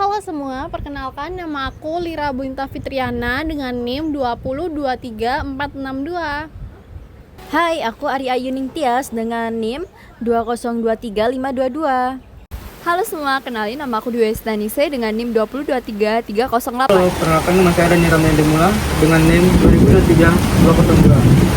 Halo semua, perkenalkan nama aku Lira Bunta Fitriana dengan NIM 2023462. Hai, aku Arya Yuning Tias dengan NIM 2023522. Halo semua, kenalin nama aku Dwi Stanise dengan NIM 2023308. Halo, perkenalkan masih ada nih Ramdan Demula dengan NIM 2023202.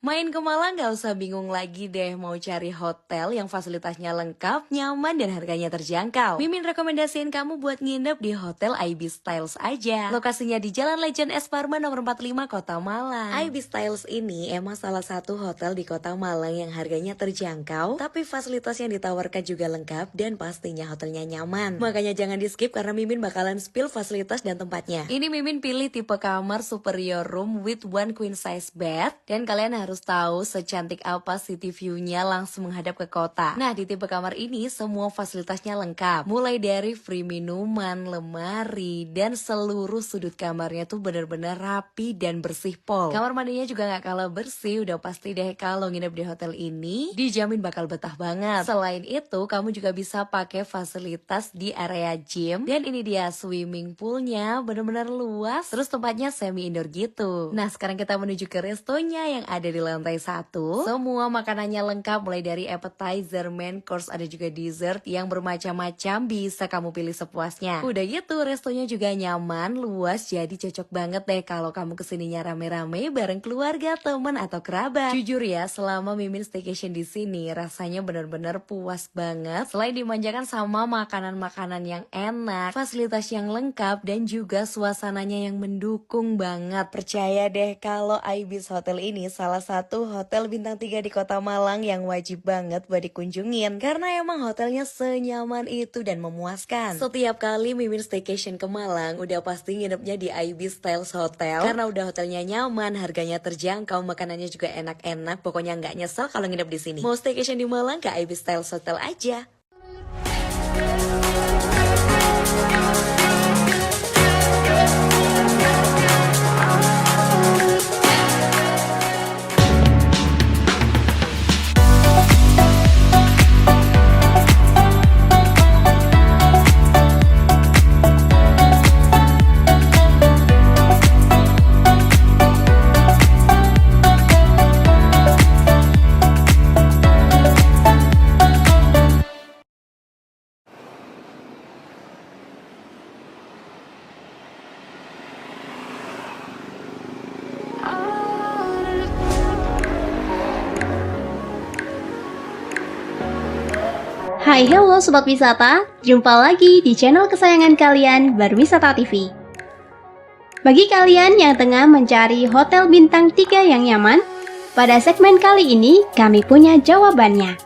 Main ke Malang gak usah bingung lagi deh mau cari hotel yang fasilitasnya lengkap, nyaman, dan harganya terjangkau. Mimin rekomendasiin kamu buat nginep di Hotel IB Styles aja. Lokasinya di Jalan Legend S. Parman nomor 45 Kota Malang. IB Styles ini emang salah satu hotel di Kota Malang yang harganya terjangkau, tapi fasilitas yang ditawarkan juga lengkap dan pastinya hotelnya nyaman. Makanya jangan di skip karena Mimin bakalan spill fasilitas dan tempatnya. Ini Mimin pilih tipe kamar superior room with one queen size bed, dan kalian harus tahu secantik apa city view-nya langsung menghadap ke kota. Nah, di tipe kamar ini semua fasilitasnya lengkap. Mulai dari free minuman, lemari, dan seluruh sudut kamarnya tuh bener-bener rapi dan bersih pol. Kamar mandinya juga gak kalah bersih, udah pasti deh kalau nginep di hotel ini dijamin bakal betah banget. Selain itu, kamu juga bisa pakai fasilitas di area gym, dan ini dia swimming poolnya bener-bener luas, terus tempatnya semi indoor gitu. Nah, sekarang kita menuju ke restonya yang ada di lantai 1. Semua makanannya lengkap mulai dari appetizer, main course, ada juga dessert yang bermacam-macam, bisa kamu pilih sepuasnya. Udah gitu restonya juga nyaman, luas, jadi cocok banget deh kalau kamu kesininya rame-rame bareng keluarga, teman, atau kerabat. Jujur ya, selama Mimin staycation di sini rasanya bener-bener puas banget. Selain dimanjakan sama makanan-makanan yang enak, fasilitas yang lengkap, dan juga suasananya yang mendukung banget. Percaya deh kalau Ibis Hotel ini salah satu hotel bintang 3 di Kota Malang yang wajib banget buat dikunjungin karena emang hotelnya senyaman itu dan memuaskan. Setiap kali Mimin staycation ke Malang udah pasti nginepnya di Ibis Styles Hotel karena udah hotelnya nyaman, harganya terjangkau, makanannya juga enak-enak, pokoknya nggak nyesel kalau nginep di sini. Mau staycation di Malang ke Ibis Styles Hotel aja. Hai, hello Sobat Wisata, jumpa lagi di channel kesayangan kalian, Berwisata TV. Bagi kalian yang tengah mencari hotel bintang 3 yang nyaman, pada segmen kali ini kami punya jawabannya.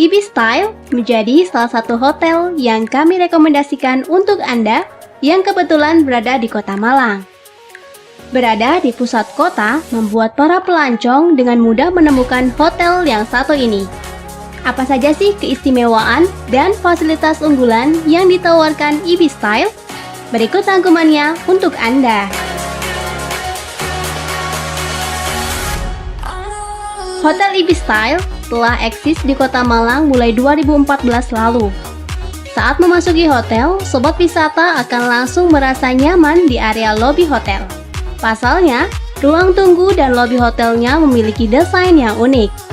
Ibis Style menjadi salah satu hotel yang kami rekomendasikan untuk Anda yang kebetulan berada di Kota Malang. Berada di pusat kota membuat para pelancong dengan mudah menemukan hotel yang satu ini. Apa saja sih keistimewaan dan fasilitas unggulan yang ditawarkan Ibis Style? Berikut rangkumannya untuk Anda. Hotel Ibis Style telah eksis di Kota Malang mulai 2014 lalu. Saat memasuki hotel, sobat wisata akan langsung merasa nyaman di area lobi hotel. Pasalnya, ruang tunggu dan lobi hotelnya memiliki desain yang unik.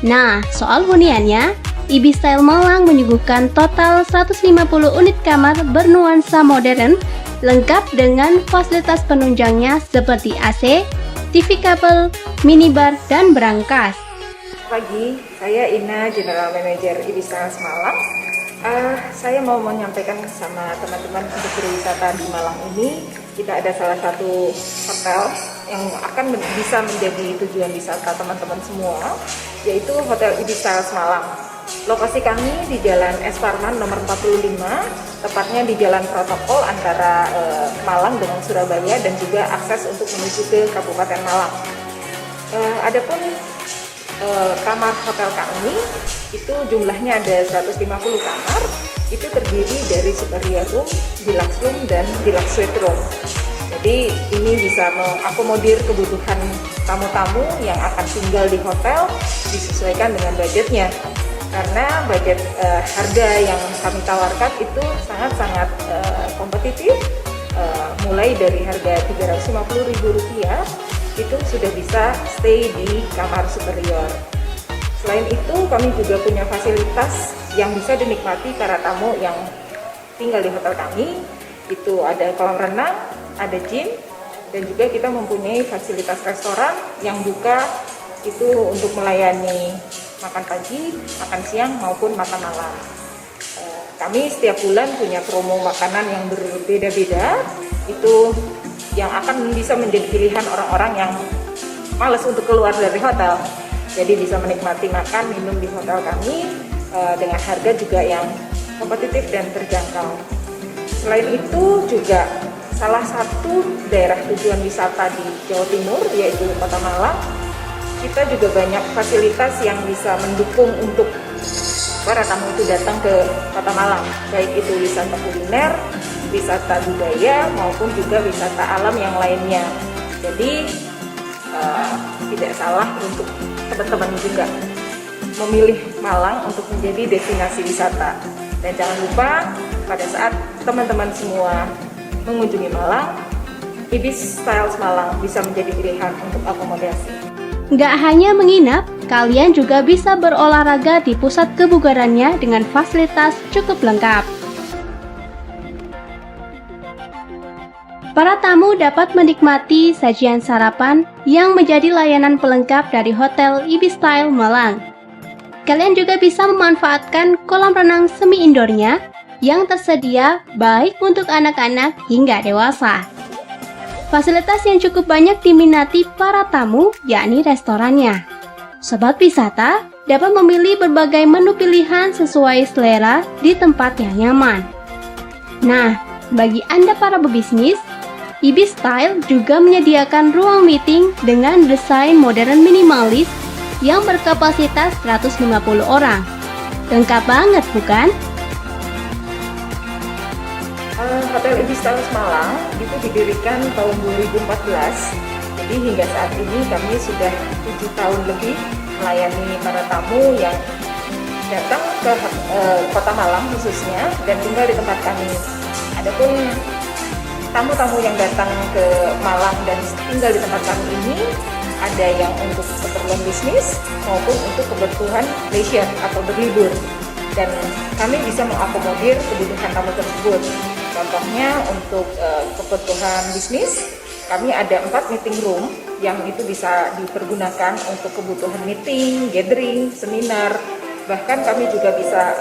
Nah, soal huniannya, Ibis Style Malang menyuguhkan total 150 unit kamar bernuansa modern, lengkap dengan fasilitas penunjangnya seperti AC, TV kabel, minibar, dan berangkas. Pagi, saya Ina, General Manager Ibis Style Malang. Saya mau menyampaikan sama teman-teman untuk berwisata di Malang ini, kita ada salah satu hotel yang akan bisa menjadi tujuan wisata teman-teman semua, yaitu Hotel Ibis Style Malang. Lokasi kami di Jalan S. Parman nomor 45, tepatnya di Jalan Protokol antara Malang dengan Surabaya, dan juga akses untuk menuju ke Kabupaten Malang. Adapun kamar hotel kami itu jumlahnya ada 150 kamar, itu terdiri dari superior room, deluxe room, dan deluxe suite room. Jadi ini bisa mengakomodir kebutuhan tamu-tamu yang akan tinggal di hotel, disesuaikan dengan budgetnya. karena budget harga yang kami tawarkan itu sangat-sangat kompetitif, mulai dari harga Rp350.000 itu sudah bisa stay di kamar superior. Selain itu kami juga punya fasilitas yang bisa dinikmati para tamu yang tinggal di hotel kami. Itu ada kolam renang, ada gym, dan juga kita mempunyai fasilitas restoran yang buka itu untuk melayani makan pagi, makan siang maupun makan malam. Kami setiap bulan punya promo makanan yang berbeda-beda, itu yang akan bisa menjadi pilihan orang-orang yang malas untuk keluar dari hotel. Jadi bisa menikmati makan, minum di hotel kami dengan harga juga yang kompetitif dan terjangkau. Selain itu juga salah satu daerah tujuan wisata di Jawa Timur yaitu Kota Malang, kita juga banyak fasilitas yang bisa mendukung untuk para tamu itu datang ke Kota Malang, baik itu wisata kuliner, wisata budaya, maupun juga wisata alam yang lainnya. Jadi tidak salah untuk teman-teman juga memilih Malang untuk menjadi destinasi wisata. Dan jangan lupa pada saat teman-teman semua mengunjungi Malang, Ibis Styles Malang bisa menjadi pilihan untuk akomodasi. Nggak hanya menginap, kalian juga bisa berolahraga di pusat kebugarannya dengan fasilitas cukup lengkap. Para tamu dapat menikmati sajian sarapan yang menjadi layanan pelengkap dari Hotel Ibis Style Malang. Kalian juga bisa memanfaatkan kolam renang semi-indoornya yang tersedia baik untuk anak-anak hingga dewasa. Fasilitas yang cukup banyak diminati para tamu yakni restorannya. Sobat wisata dapat memilih berbagai menu pilihan sesuai selera di tempat yang nyaman. Nah, bagi Anda para pebisnis, Ibis Style juga menyediakan ruang meeting dengan desain modern minimalis yang berkapasitas 150 orang. Lengkap banget bukan? Hotel Ibis Styles Malang itu didirikan tahun 2014. Jadi hingga saat ini kami sudah 7 tahun lebih melayani para tamu yang datang ke Kota Malang khususnya dan tinggal di tempat kami. Adapun tamu-tamu yang datang ke Malang dan tinggal di tempat kami ini ada yang untuk keperluan bisnis maupun untuk kebutuhan leisure atau berlibur, dan kami bisa mengakomodir kebutuhan tamu tersebut. Contohnya untuk kebutuhan bisnis, kami ada 4 meeting room yang itu bisa dipergunakan untuk kebutuhan meeting, gathering, seminar. Bahkan kami juga bisa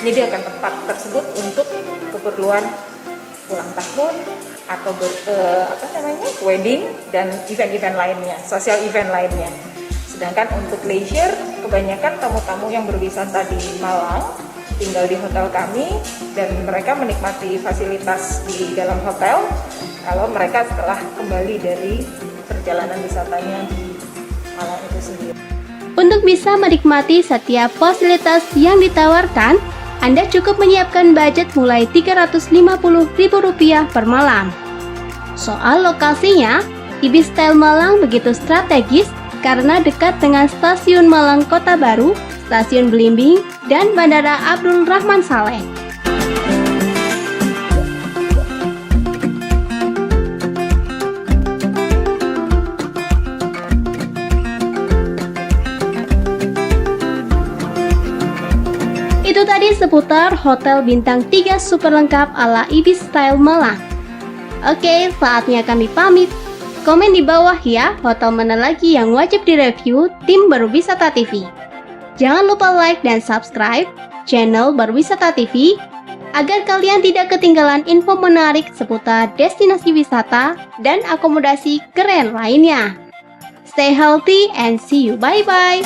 menyediakan tempat tersebut untuk keperluan ulang tahun atau wedding dan event-event lainnya, social event lainnya. Sedangkan untuk leisure, kebanyakan tamu-tamu yang berwisata di Malang tinggal di hotel kami dan mereka menikmati fasilitas di dalam hotel kalau mereka setelah kembali dari perjalanan wisatanya di Malang itu sendiri. Untuk bisa menikmati setiap fasilitas yang ditawarkan, Anda cukup menyiapkan budget mulai Rp350.000 per malam. Soal lokasinya, Ibis Style Malang begitu strategis karena dekat dengan Stasiun Malang Kota Baru, Stasiun Belimbing, dan Bandara Abdul Rahman Saleh. Itu tadi seputar Hotel Bintang 3 super lengkap ala Ibis Style Malang. Oke, saatnya kami pamit. Komen di bawah ya, hotel mana lagi yang wajib direview tim Berwisata TV. Jangan lupa like dan subscribe channel Berwisata TV agar kalian tidak ketinggalan info menarik seputar destinasi wisata dan akomodasi keren lainnya. Stay healthy and see you, bye-bye.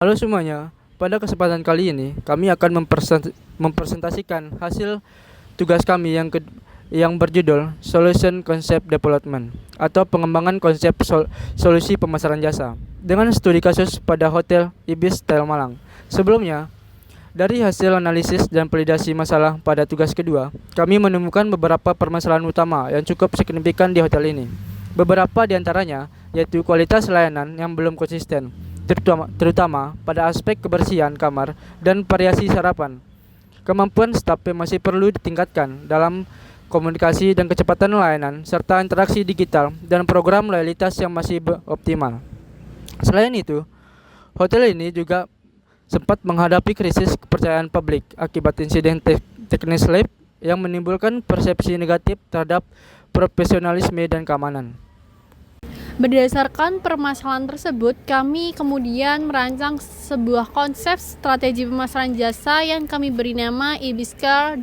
Halo semuanya, pada kesempatan kali ini kami akan mempresentasikan hasil tugas kami yang berjudul Solution Concept Development atau pengembangan konsep solusi pemasaran jasa dengan studi kasus pada Hotel Ibis Style Malang. Sebelumnya, dari hasil analisis dan validasi masalah pada tugas kedua, kami menemukan beberapa permasalahan utama yang cukup signifikan di hotel ini. Beberapa di antaranya yaitu kualitas layanan yang belum konsisten, terutama pada aspek kebersihan kamar dan variasi sarapan. Kemampuan staf masih perlu ditingkatkan dalam komunikasi dan kecepatan layanan, serta interaksi digital dan program loyalitas yang masih optimal. Selain itu, hotel ini juga sempat menghadapi krisis kepercayaan publik akibat insiden teknis lab yang menimbulkan persepsi negatif terhadap profesionalisme dan keamanan. Berdasarkan permasalahan tersebut, kami kemudian merancang sebuah konsep strategi pemasaran jasa yang kami beri nama Ibis Care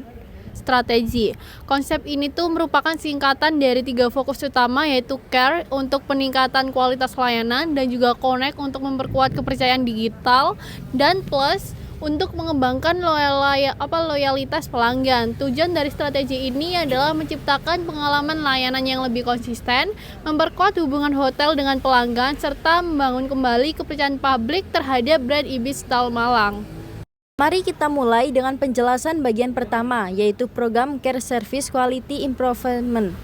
Strategi. Konsep ini tuh merupakan singkatan dari 3 fokus utama, yaitu care untuk peningkatan kualitas layanan, dan juga connect untuk memperkuat kepercayaan digital, dan plus untuk mengembangkan loyalitas pelanggan. Tujuan dari strategi ini adalah menciptakan pengalaman layanan yang lebih konsisten, memperkuat hubungan hotel dengan pelanggan, serta membangun kembali kepercayaan publik terhadap brand Ibis Style Malang. Mari kita mulai dengan penjelasan bagian pertama, yaitu program Care Service Quality Improvement.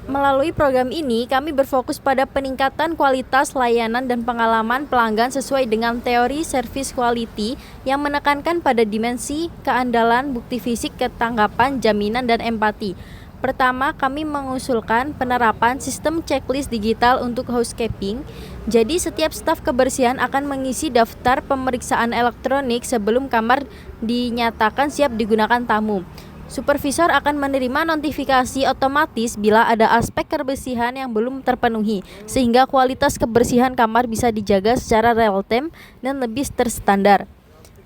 Melalui program ini, kami berfokus pada peningkatan kualitas layanan dan pengalaman pelanggan sesuai dengan teori service quality yang menekankan pada dimensi, keandalan, bukti fisik, ketanggapan, jaminan, dan empati. Pertama, kami mengusulkan penerapan sistem checklist digital untuk housekeeping. Jadi, setiap staf kebersihan akan mengisi daftar pemeriksaan elektronik sebelum kamar dinyatakan siap digunakan tamu. Supervisor akan menerima notifikasi otomatis bila ada aspek kebersihan yang belum terpenuhi, sehingga kualitas kebersihan kamar bisa dijaga secara real time dan lebih terstandar.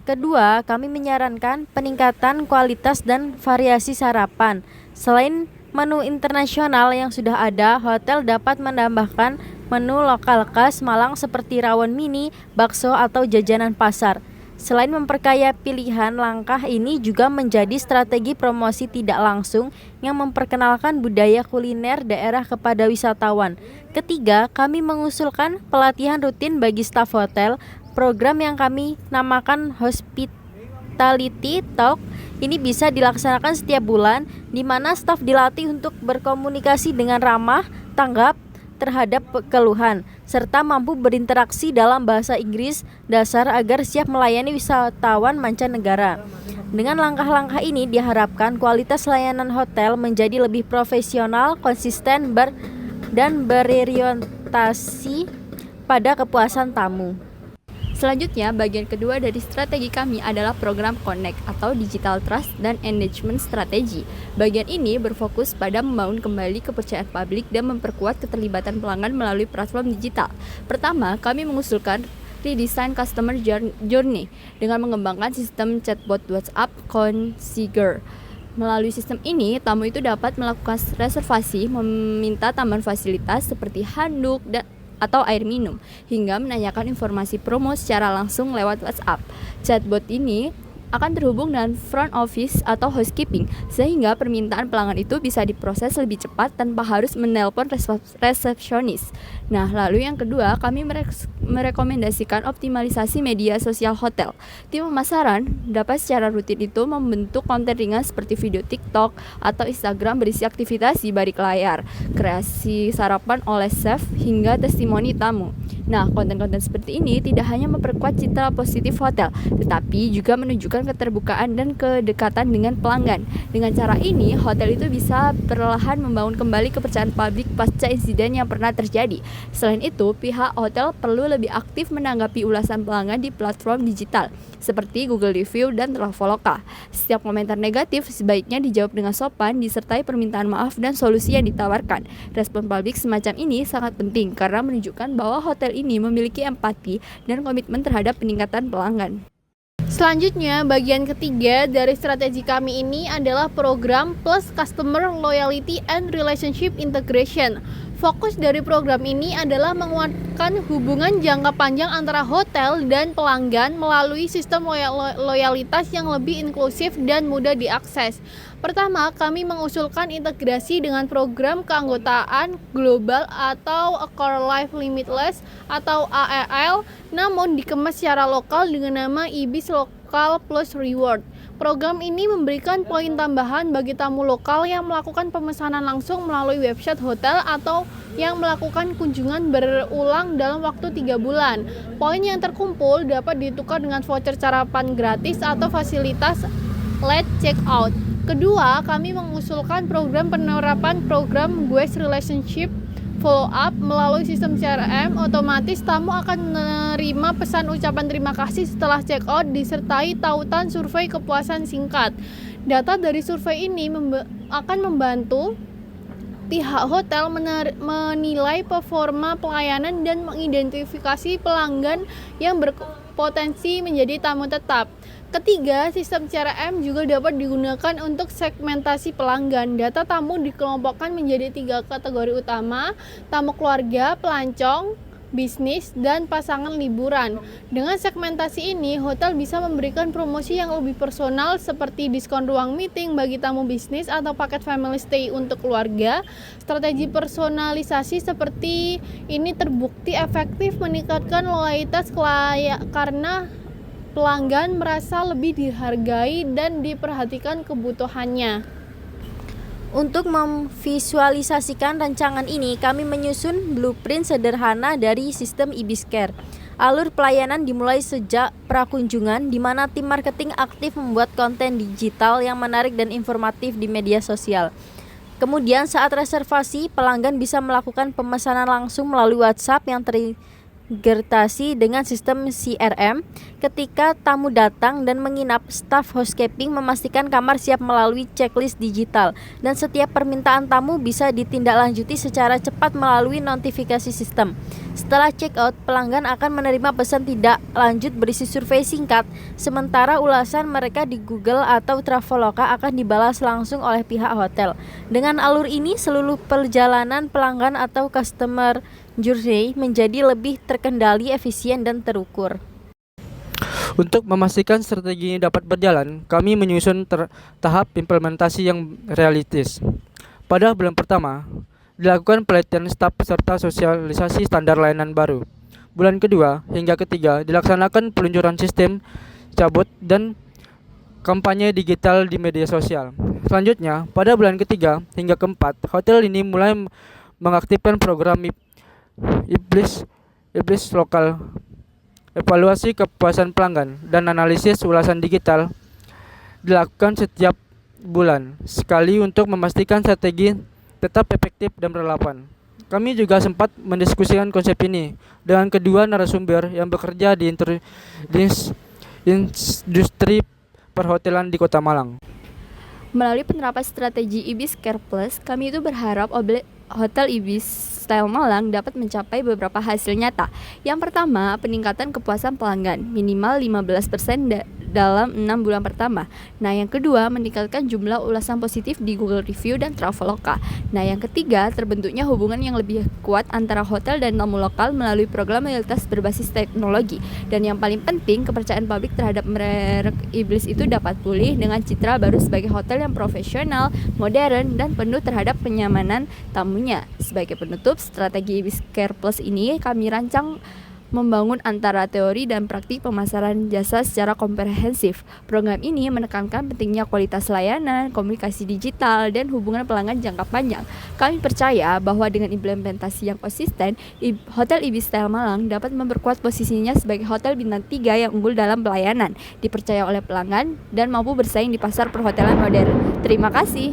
Kedua, kami menyarankan peningkatan kualitas dan variasi sarapan. Selain menu internasional yang sudah ada, hotel dapat menambahkan menu lokal khas Malang seperti rawon mini, bakso, atau jajanan pasar. Selain memperkaya pilihan, langkah ini juga menjadi strategi promosi tidak langsung yang memperkenalkan budaya kuliner daerah kepada wisatawan. Ketiga, kami mengusulkan pelatihan rutin bagi staf hotel. Program yang kami namakan Hospitality Talk ini bisa dilaksanakan setiap bulan, di mana staf dilatih untuk berkomunikasi dengan ramah, tanggap terhadap keluhan, serta mampu berinteraksi dalam bahasa Inggris dasar agar siap melayani wisatawan mancanegara. Dengan langkah-langkah ini diharapkan kualitas layanan hotel menjadi lebih profesional, konsisten, dan berorientasi pada kepuasan tamu. Selanjutnya, bagian kedua dari strategi kami adalah program Connect atau Digital Trust dan Engagement Strategy. Bagian ini berfokus pada membangun kembali kepercayaan publik dan memperkuat keterlibatan pelanggan melalui platform digital. Pertama, kami mengusulkan redesign customer journey dengan mengembangkan sistem chatbot WhatsApp concierge. Melalui sistem ini, tamu itu dapat melakukan reservasi, meminta tambahan fasilitas seperti handuk atau air minum, hingga menanyakan informasi promo secara langsung lewat WhatsApp. Chatbot ini akan terhubung dengan front office atau housekeeping, sehingga permintaan pelanggan itu bisa diproses lebih cepat tanpa harus menelpon resepsionis. Nah, lalu yang kedua, kami merekomendasikan optimalisasi media sosial hotel. Tim pemasaran dapat secara rutin itu membentuk konten ringan seperti video TikTok atau Instagram berisi aktivitas di balik layar, kreasi sarapan oleh chef, hingga testimoni tamu. Nah, konten-konten seperti ini tidak hanya memperkuat citra positif hotel, tetapi juga menunjukkan keterbukaan dan kedekatan dengan pelanggan. Dengan cara ini, hotel itu bisa perlahan membangun kembali kepercayaan publik pasca insiden yang pernah terjadi. Selain itu, pihak hotel perlu lebih aktif menanggapi ulasan pelanggan di platform digital seperti Google Review dan Traveloka. Setiap komentar negatif sebaiknya dijawab dengan sopan disertai permintaan maaf dan solusi yang ditawarkan. Respon publik semacam ini sangat penting karena menunjukkan bahwa hotel ini memiliki empati dan komitmen terhadap peningkatan pelanggan. Selanjutnya, bagian ketiga dari strategi kami ini adalah program Plus Customer Loyalty and Relationship Integration. Fokus dari program ini adalah menguatkan hubungan jangka panjang antara hotel dan pelanggan melalui sistem loyalitas yang lebih inklusif dan mudah diakses. Pertama, kami mengusulkan integrasi dengan program keanggotaan global atau Accor Life Limitless atau ALL, namun dikemas secara lokal dengan nama Ibis Local Plus Reward. Program ini memberikan poin tambahan bagi tamu lokal yang melakukan pemesanan langsung melalui website hotel atau yang melakukan kunjungan berulang dalam waktu 3 bulan. Poin yang terkumpul dapat ditukar dengan voucher sarapan gratis atau fasilitas late check-out. Kedua, kami mengusulkan program penerapan program guest relationship follow-up melalui sistem CRM. Otomatis tamu akan menerima pesan ucapan terima kasih setelah check-out disertai tautan survei kepuasan singkat. Data dari survei ini akan membantu pihak hotel menilai performa pelayanan dan mengidentifikasi pelanggan yang berpotensi menjadi tamu tetap. Ketiga, sistem CRM juga dapat digunakan untuk segmentasi pelanggan. Data tamu dikelompokkan menjadi 3 kategori utama: tamu keluarga, pelancong, bisnis, dan pasangan liburan. Dengan segmentasi ini, hotel bisa memberikan promosi yang lebih personal seperti diskon ruang meeting bagi tamu bisnis atau paket family stay untuk keluarga. Strategi personalisasi seperti ini terbukti efektif meningkatkan loyalitas karena pelanggan merasa lebih dihargai dan diperhatikan kebutuhannya. Untuk memvisualisasikan rancangan ini, kami menyusun blueprint sederhana dari sistem Ibis Care. Alur pelayanan dimulai sejak prakunjungan, di mana tim marketing aktif membuat konten digital yang menarik dan informatif di media sosial. Kemudian saat reservasi, pelanggan bisa melakukan pemesanan langsung melalui WhatsApp yang terintegrasi dengan sistem CRM. Ketika tamu datang dan menginap, staf housekeeping memastikan kamar siap melalui checklist digital, dan setiap permintaan tamu bisa ditindaklanjuti secara cepat melalui notifikasi sistem. Setelah check out, pelanggan akan menerima pesan tidak lanjut berisi survei singkat, sementara ulasan mereka di Google atau Traveloka akan dibalas langsung oleh pihak hotel. Dengan alur ini, seluruh perjalanan pelanggan atau customer journey menjadi lebih terkendali, efisien, dan terukur. Untuk memastikan strategi ini dapat berjalan, kami menyusun tahap implementasi yang realistis. Pada bulan pertama, dilakukan pelatihan staf serta sosialisasi standar layanan baru. Bulan kedua hingga ketiga, dilaksanakan peluncuran sistem cabut dan kampanye digital di media sosial. Selanjutnya, pada bulan ketiga hingga keempat, hotel ini mulai mengaktifkan program Ibis lokal, evaluasi kepuasan pelanggan, dan analisis ulasan digital dilakukan setiap bulan sekali untuk memastikan strategi tetap efektif dan relevan. Kami juga sempat mendiskusikan konsep ini dengan kedua narasumber yang bekerja di industri perhotelan di Kota Malang. Melalui penerapan strategi Ibis Care Plus, kami itu berharap Hotel Ibis Style Malang dapat mencapai beberapa hasil nyata. Yang pertama, peningkatan kepuasan pelanggan minimal 15% dalam 6 bulan pertama. Nah, yang kedua, meningkatkan jumlah ulasan positif di Google Review dan Traveloka. Nah, yang ketiga, terbentuknya hubungan yang lebih kuat antara hotel dan tamu lokal melalui program loyalitas berbasis teknologi. Dan yang paling penting, kepercayaan publik terhadap merek Ibis itu dapat pulih dengan citra baru sebagai hotel yang profesional, modern, dan penuh terhadap kenyamanan tamunya. Sebagai penutup, strategi Ibis Care Plus ini kami rancang membangun antara teori dan praktik pemasaran jasa secara komprehensif. Program ini menekankan pentingnya kualitas layanan, komunikasi digital, dan hubungan pelanggan jangka panjang. Kami percaya bahwa dengan implementasi yang konsisten, Hotel Ibis Style Malang dapat memperkuat posisinya sebagai hotel bintang 3 yang unggul dalam pelayanan, dipercaya oleh pelanggan, dan mampu bersaing di pasar perhotelan modern. Terima kasih.